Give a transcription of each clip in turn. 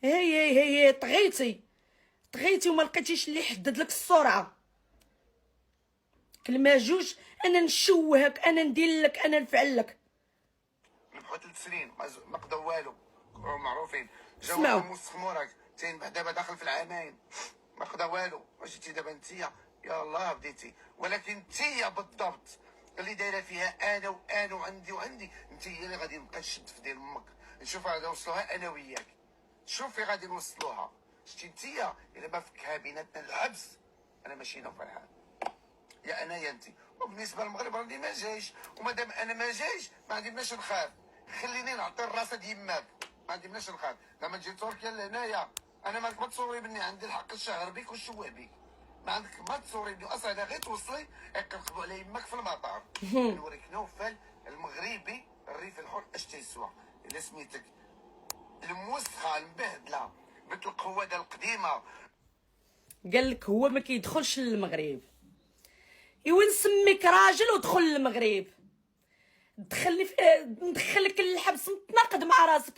هي طغيتي وما لقيتيش اللي يحدد لك السرعه. كلمه جوج انا نشوهك، انا ندير لك، انا نفعل لك. ربحوا 3 سنين ما قضاو والو، معروفين. اسمعوا. جاو مستخمورك دابا داخل في العامين ما قضا والو. واش جيتي دابا انتيا يلاه بديتي، ولكن انتيا بالضبط اللي دايره فيها انا وانا وعندي انت هي اللي غادي نبقى نشد في ديال امك، نشوف غادي نوصلوها انا وياك. شوفي غادي نوصلوها. شتي انتيا الا ما فكها بيناتنا الحبس انا ماشي انا فرحان، يا انا يا انت. وبالنسبه للمغرب راني ما جايش، ومادام انا ما جايش ما عندناش نخاف. خليني نعطي الراس د يماك، ما عندناش نخاف. لما تجي تركيا لهنايا انا ما تصوري بني عندي الحق الشهر بك والشوه بك، ما عندك ما تصوري بني اصلا. انا غير توصلي يقلقبوا على يماك في المطار. نوريك نوفل المغربي الريف الحر اش تيسوى. الا سميتك الموسخه المبهدله مثل القواده القديمه. قال لك هو ما كيدخلش للمغرب. ايوا نسميك راجل ودخل للمغرب. دخلني في ندخلك للحبس نتناقض مع راسك.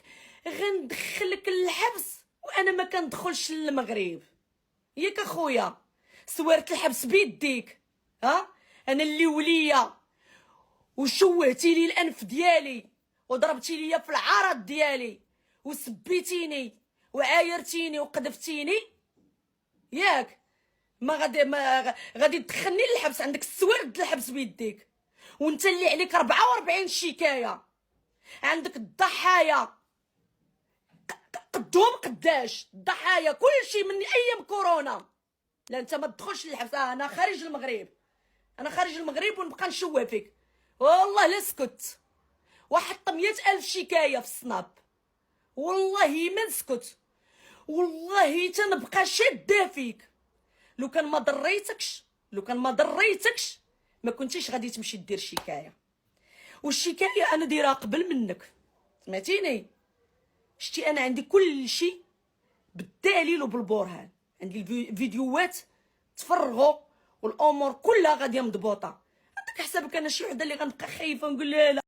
غندخلك للحبس وانا ما كندخلش للمغرب. ياك اخويا سوارت الحبس بيديك. ها انا اللي وليا وشوهتي لي الانف ديالي وضربتي لي في العرض ديالي وسبيتيني وعايرتيني وقذفتيني. ياك ما غادي تدخلني للحبس. عندك السوارد الحبس بيديك، وانت اللي عليك 44 شكايه. عندك الضحايا قدهم قداش الضحايا كلشي من ايام كورونا. لا انت ما تدخلش للحبس. انا خارج المغرب، انا خارج المغرب ونبقى نشوه فيك. والله لا سكت وحط 100,000 شكايه في السناب. والله ما نسكت، والله تنبقى شاده فيك. لو كان ما ضريتكش ما كنتيش غادي تمشي دير شكايه. والشكايه انا دايرها قبل منك، سمعتيني؟ شتي انا عندي كل شيء بالدليل وبالبرهان. عندي الفيديوهات تفرغوا والامور كلها غاديه مضبوطه. عندك حسابك انا شي وحده اللي غنبقى خايفه ونقول لا